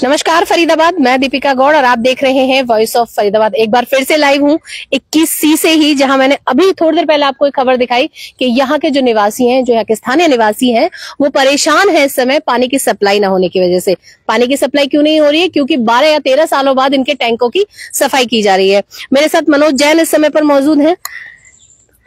नमस्कार फरीदाबाद, मैं दीपिका गौड़ और आप देख रहे हैं वॉइस ऑफ फरीदाबाद। एक बार फिर से लाइव हूँ 21C से ही, जहां मैंने अभी थोड़ी देर पहले आपको एक खबर दिखाई कि यहाँ के जो निवासी हैं, जो यहाँ के स्थानीय निवासी हैं, वो परेशान हैं इस समय पानी की सप्लाई ना होने की वजह से। पानी की सप्लाई क्यों नहीं हो रही है? क्योंकि 12 या 13 सालों बाद इनके टैंकों की सफाई की जा रही है। मेरे साथ मनोज जैन इस समय पर मौजूद है।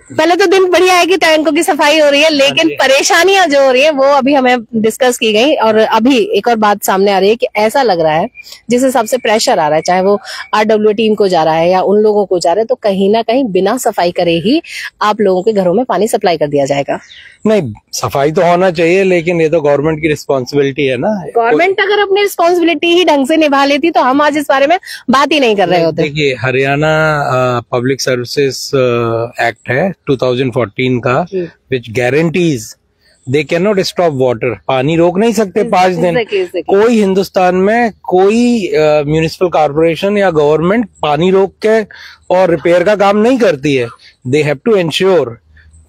पहले तो दिन बढ़िया है कि टैंकों की सफाई हो रही है, लेकिन परेशानियां जो हो रही है वो अभी हमें डिस्कस की गई। और अभी एक और बात सामने आ रही है कि ऐसा लग रहा है जिस हिसाब से प्रेशर आ रहा है, चाहे वो RWA टीम को जा रहा है या उन लोगों को जा रहा है, तो कहीं ना कहीं बिना सफाई करे ही आप लोगों के घरों में पानी सप्लाई कर दिया जाएगा। नहीं, सफाई तो होना चाहिए, लेकिन ये तो गवर्नमेंट की रिस्पॉन्सिबिलिटी है ना। गवर्नमेंट अगर अपनी रिस्पॉन्सिबिलिटी ही ढंग से निभा लेती तो हम आज इस बारे में बात ही नहीं कर रहे होते। देखिए, हरियाणा पब्लिक सर्विसेज एक्ट है 2014 का, which guarantees they can not stop water. पानी रोक नहीं सकते 5 दिन। कोई हिंदुस्तान में कोई म्यूनिसिपल कॉर्पोरेशन या गवर्नमेंट पानी रोक के और रिपेयर का काम नहीं करती है। दे हैव टू एंश्योर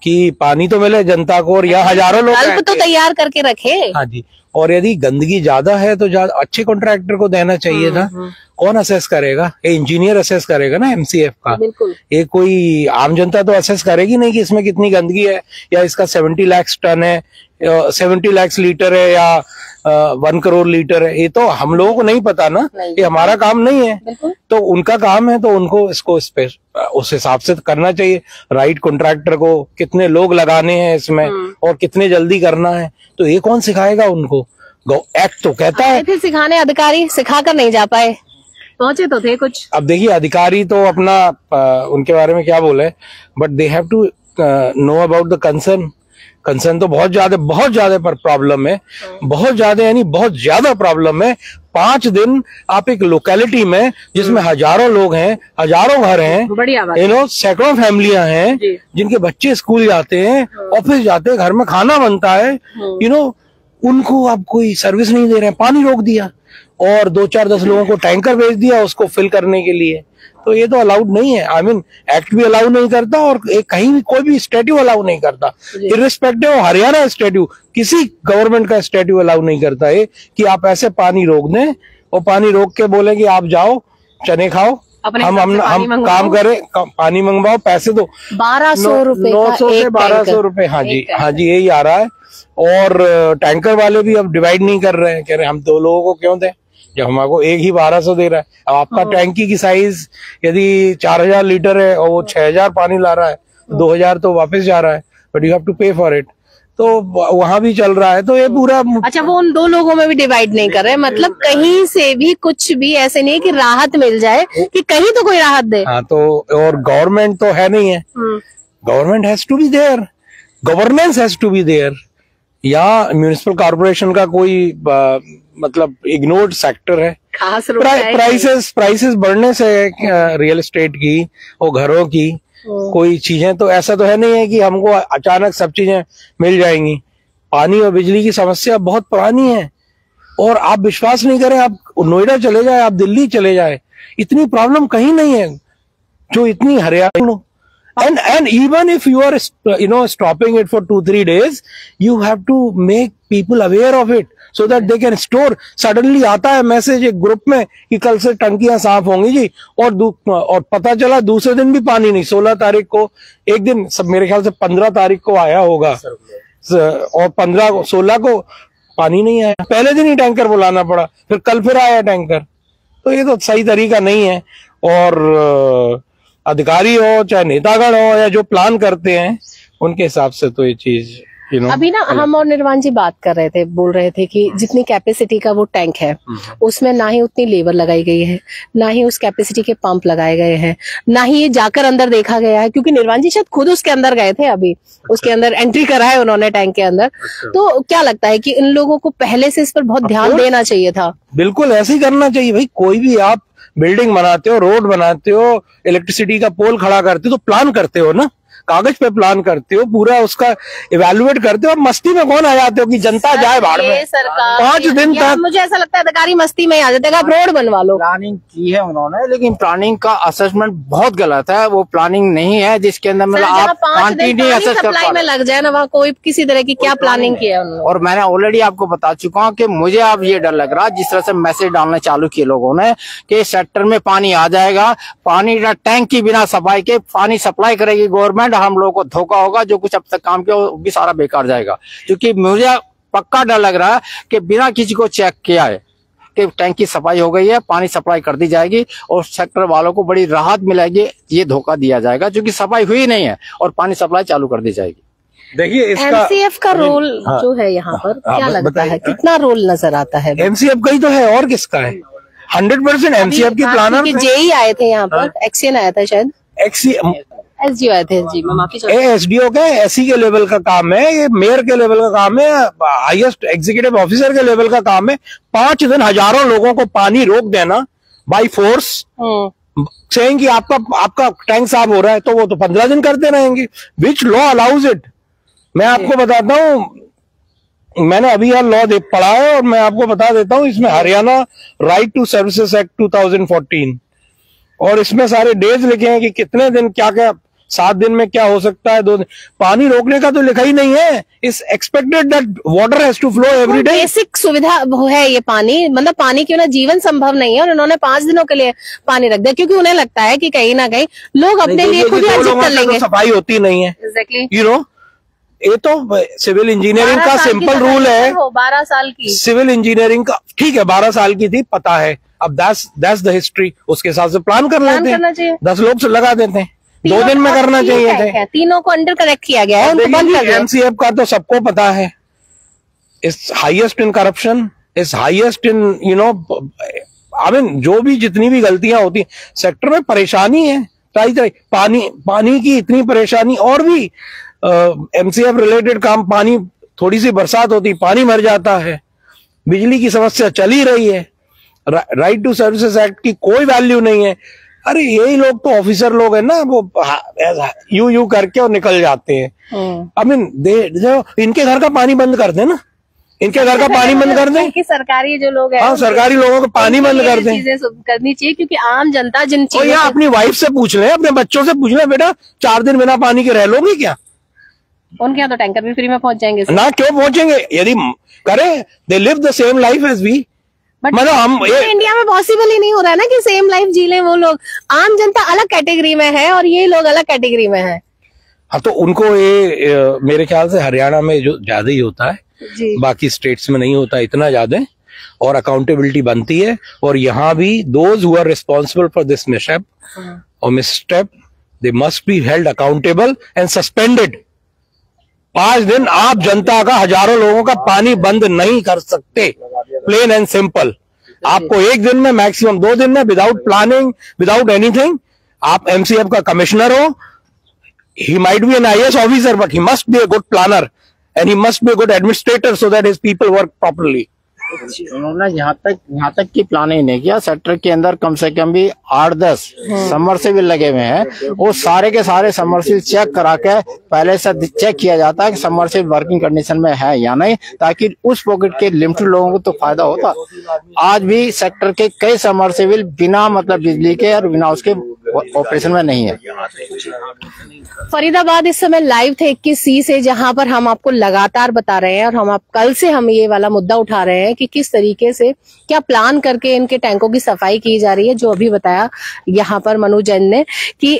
कि पानी तो मिले जनता को, और यहाँ हजारों लोग तो तैयार करके रखे। हाँ जी, और यदि गंदगी ज्यादा है तो अच्छे कॉन्ट्रैक्टर को देना चाहिए था। कौन असेस करेगा? इंजीनियर असेस करेगा ना, MCF का। ये कोई आम जनता तो असेस करेगी नहीं कि इसमें कितनी गंदगी है, या इसका 70 लाख टन है, 70 लाख लीटर है, या 1 करोड़ लीटर है। ये तो हम लोगों को नहीं पता ना, ये हमारा काम नहीं है। तो उनका काम है, तो उनको इसको उस हिसाब से करना चाहिए। राइट कॉन्ट्रैक्टर को कितने लोग लगाने हैं इसमें और कितने जल्दी करना है, तो ये कौन सिखाएगा उनको? एक्ट तो कहता है। थे सिखाने अधिकारी, सिखाकर नहीं जा पाए, पहुंचे तो थे कुछ। अब देखिए, अधिकारी तो अपना उनके बारे में क्या बोले, but they have to know about the concern तो बहुत ज्यादा पर प्रॉब्लम है, बहुत ज्यादा, यानी बहुत ज्यादा प्रॉब्लम है। 5 दिन आप एक लोकेलिटी में जिसमें हजारों लोग हैं, हजारों घर हैं, सैकड़ों फैमिलियां हैं जिनके बच्चे स्कूल जाते हैं, ऑफिस जाते हैं, घर में खाना बनता है, उनको आप कोई सर्विस नहीं दे रहे हैं। पानी रोक दिया और 2-4-10 लोगों को टैंकर भेज दिया उसको फिल करने के लिए। तो ये तो अलाउड नहीं है। आई मीन, एक्ट भी अलाउ नहीं करता और कहीं भी कोई भी स्टेट्यू अलाउ नहीं करता। इर्रिस्पेक्टिव हरियाणा स्टेट्यू, किसी गवर्नमेंट का स्टेट्यू अलाउ नहीं करता है कि आप ऐसे पानी रोक दें और पानी रोक के बोले कि आप जाओ चने खाओ, हम काम करें, पानी मंगवाओ, पैसे दो। 1200 रुपए, 900 से 1200 रुपए। हाँ जी, यही आ रहा है। और टैंकर वाले भी अब डिवाइड नहीं कर रहे हैं, कह रहे हम 2 लोगों को क्यों दें जब हमको एक ही 1200 दे रहा है। अब आपका टैंकी की साइज यदि 4000 लीटर है और वो 6000 पानी ला रहा है, 2000 तो वापस जा रहा है, बट यू हैव टू पे फॉर इट। तो वहां भी चल रहा है। तो ये पूरा अच्छा, वो उन 2 लोगों में भी डिवाइड नहीं कर रहे, मतलब कहीं से भी कुछ भी ऐसे नहीं कि राहत मिल जाए, कि कहीं तो कोई राहत दे। हाँ, तो और गवर्नमेंट तो है नहीं है। Government has to be there, governance has to be there. या म्यूनिसिपल कॉर्पोरेशन का कोई मतलब इग्नोर्ड सेक्टर है। प्राइसेस बढ़ने से रियल एस्टेट की और घरों की कोई चीजें, तो ऐसा तो है नहीं है कि हमको अचानक सब चीजें मिल जाएंगी। पानी और बिजली की समस्या बहुत पुरानी है, और आप विश्वास नहीं करें, आप नोएडा चले जाए, आप दिल्ली चले जाए, इतनी प्रॉब्लम कहीं नहीं है जो इतनी Haryana. And even if you are stopping it for 2-3 days, you have to make people aware of it so that they can store. Suddenly आता है मैसेज एक ग्रुप में कि कल से टंकियां साफ होंगी जी, और पता चला दूसरे दिन भी पानी नहीं। 16 तारीख को एक दिन, सब मेरे ख्याल से 15 तारीख को आया होगा, और 16 को पानी नहीं आया। पहले दिन ही टैंकर बुलाना पड़ा, फिर आया टैंकर। तो ये तो सही तरीका नहीं है। और अधिकारी हो चाहे नेतागण हो या जो प्लान करते हैं, उनके हिसाब से तो ये चीज अभी ना हम और निर्वाण जी बात कर रहे थे, बोल रहे थे कि जितनी कैपेसिटी का वो टैंक है उसमें ना ही उतनी लेबर लगाई गई है, ना ही उस कैपेसिटी के पंप लगाए गए हैं, ना ही ये जाकर अंदर देखा गया है, क्योंकि निर्वाण जी शायद खुद उसके अंदर गए थे, अभी उसके अंदर एंट्री करा है उन्होंने टैंक के अंदर। तो क्या लगता है कि इन लोगों को पहले से इस पर बहुत ध्यान देना चाहिए था? बिल्कुल ऐसे ही करना चाहिए भाई। कोई भी आप बिल्डिंग बनाते हो, रोड बनाते हो, इलेक्ट्रिसिटी का पोल खड़ा करते हो, तो प्लान करते हो ना, कागज पे प्लान करते हो, पूरा उसका इवेल्युएट करते हो, और मस्ती में कौन आ जाते हो कि जनता जाए भाड़ में। 5 दिन तक मुझे ऐसा लगता है अधिकारी मस्ती में आ जाते हैं, आप रोड बनवा लो। प्लानिंग की है उन्होंने, लेकिन प्लानिंग का असेसमेंट बहुत गलत है। वो प्लानिंग नहीं है जिसके अंदर मतलब आप क्वांटिटी असेस कर सप्लाई में लग जाए ना, वहाँ कोई किसी तरह की क्या प्लानिंग की है उन्होंने। और मैंने ऑलरेडी आपको बता चुका हूँ कि मुझे अब ये डर लग रहा है, जिस तरह से मैसेज डालने चालू किए लोगों ने कि सेक्टर में पानी आ जाएगा, पानी का टैंक की बिना सफाई के पानी सप्लाई करेगी गवर्नमेंट, हम लोगों को धोखा होगा, जो कुछ अब तक काम किया वो भी सारा बेकार जाएगा। क्योंकि मुझे पक्का डर लग रहा है कि बिना किसी को चेक किया है कि टैंक की सफाई हो गई है, पानी सप्लाई कर दी जाएगी और सेक्टर वालों को बड़ी राहत मिलेगी, ये धोखा दिया जाएगा क्योंकि सफाई हुई नहीं है और पानी सप्लाई चालू कर दी जाएगी। देखिए इसका एमसीएफ का रोल जो है यहाँ पर क्या लगता है, कितना रोल नजर आता है? एमसीएफ का ही तो है, और किसका है? 100% एमसीएफ की प्लानर। जेई आए थे यहाँ पर, एक्सीएन आया था शायद, एसडीओ आए थे जी, मैं माफी चाहती हूँ। एसडीओ का एससी के लेवल का काम है, ये मेयर के लेवल का काम है, हाईएस्ट एग्जीक्यूटिव ऑफिसर के लेवल का काम है। 5 दिन हजारों लोगों को पानी रोक देना बाई फोर्स, सेइंग कि आपका टैंक साफ हो रहा है, तो वो तो 15 दिन करते रहेंगे। Which law allows it? मैं आपको बताता हूँ, मैंने अभी यह लॉ पढ़ा है और मैं आपको बता देता हूँ, इसमें Haryana Right to Services Act 2014 और इसमें सारे डेज लिखे हैं कि कितने दिन क्या क्या, 7 दिन में क्या हो सकता है, 2 दिन। पानी रोकने का तो लिखा ही नहीं है। It's expected that water has to flow every day. Basic सुविधा है ये पानी, मतलब पानी के बिना जीवन संभव नहीं है, और उन्होंने 5 दिनों के लिए पानी रख दिया क्योंकि उन्हें लगता है कि कहीं ना कहीं लोग अपने लिए खुद ही अर्जित कर लेंगे। सफाई होती नहीं है, एग्जैक्टली। यू नो, ये तो सिविल इंजीनियरिंग का सिंपल रूल है। 12 साल की सिविल इंजीनियरिंग का, ठीक है 12 साल की थी, पता है। अब दैट्स द हिस्ट्री, उसके हिसाब से प्लान कर लेते हैं। 10 लोग से लगा देते हैं, 2 दिन में करना चाहिए थे। तीनों को अंडर कनेक्ट किया गया है, उनको बंद कर दिया। एमसीएफ का तो सबको पता है, it's highest in corruption, it's highest in you know, I mean जो भी जितनी भी गलतियां होती हैं सेक्टर में, परेशानी है पानी की इतनी परेशानी। और भी एमसीएफ रिलेटेड काम, पानी, थोड़ी सी बरसात होती पानी मर जाता है, बिजली की समस्या चली रही है, राइट टू सर्विसेज एक्ट की कोई वैल्यू नहीं है। अरे यही लोग तो ऑफिसर लोग हैं ना, वो यू करके और निकल जाते हैं। आई मीन इनके घर का पानी बंद कर दे ना, इनके घर का पानी बंद कर दें, कि सरकारी जो लोग हैं, हाँ सरकारी लोगों को पानी बंद कर दें। चीजें करनी चाहिए क्योंकि आम जनता जिन चीजों, या अपनी वाइफ से पूछ ले, अपने बच्चों से पूछ ले, बेटा 4 दिन बिना पानी के रह लोगे क्या? उनके यहाँ तो टैंकर भी फ्री में पहुंच जाएंगे ना, क्यों पहुंचेंगे? यदि करें, they live the same life as we. मतलब हम इंडिया में पॉसिबल ही नहीं हो रहा है ना कि सेम लाइफ जी लें वो लोग। आम जनता अलग कैटेगरी में है और ये लोग अलग कैटेगरी में है। हाँ, तो उनको ये मेरे ख्याल से हरियाणा में जो ज्यादा ही होता है, बाकी स्टेट्स में नहीं होता इतना ज्यादा, और अकाउंटेबिलिटी बनती है। और यहाँ भी those who are responsible for this mishap और misstep, they must be held accountable and suspended. 5 दिन आप जनता का, हजारों लोगों का पानी बंद नहीं कर सकते, प्लेन एंड सिंपल। आपको 1 दिन में, मैक्सिमम 2 दिन में, विदाउट प्लानिंग, विदाउट एनीथिंग, आप एमसीएफ का कमिश्नर हो, he might be an IAS officer, but he must be a good planner and he must be a good administrator so that his people work properly. उन्होंने यहाँ तक की planning नहीं किया। Sector के अंदर कम से कम भी 8-10 समरसेबिल लगे हुए हैं, वो सारे के सारे समरसेबिल चेक करा के पहले से चेक किया जाता है कि समरसेबिल वर्किंग कंडीशन में है या नहीं, ताकि उस पॉकेट के लिमिटेड लोगों को तो फायदा होता। आज भी सेक्टर के कई समरसेबिल बिना मतलब बिजली के और बिना उसके ऑपरेशन में नहीं है। फरीदाबाद इस समय लाइव थे 21C से, जहां पर हम आपको लगातार बता रहे हैं, और हम कल से हम ये वाला मुद्दा उठा रहे हैं कि किस तरीके से क्या प्लान करके इनके टैंकों की सफाई की जा रही है। जो अभी बताया यहाँ पर मनोज जैन ने कि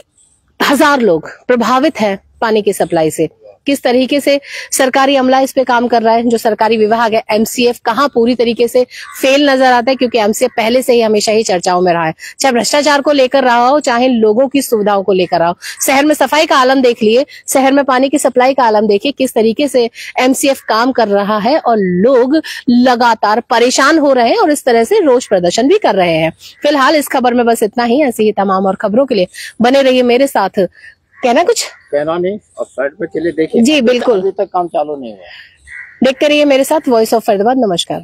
1000 लोग प्रभावित हैं पानी की सप्लाई से। किस तरीके से सरकारी अमला इस पे काम कर रहा है, जो सरकारी विभाग है, एमसीएफ कहाँ पूरी तरीके से फेल नजर आता है, क्योंकि एमसीएफ पहले से ही हमेशा ही चर्चाओं में रहा है, चाहे भ्रष्टाचार को लेकर रहा हो, चाहे लोगों की सुविधाओं को लेकर रहा हो। शहर में सफाई का आलम देख लिए, शहर में पानी की सप्लाई का आलम देखिए, किस तरीके से एमसीएफ काम कर रहा है और लोग लगातार परेशान हो रहे हैं और इस तरह से रोष प्रदर्शन भी कर रहे हैं। फिलहाल इस खबर में बस इतना ही। ऐसी ही तमाम और खबरों के लिए बने रहिए मेरे साथ। कहना कुछ? कहना नहीं, और साइड पे चले देखिए। जी बिल्कुल, अभी तक काम चालू नहीं हुआ। देखते रहिए मेरे साथ वॉइस ऑफ फरीदाबाद। नमस्कार।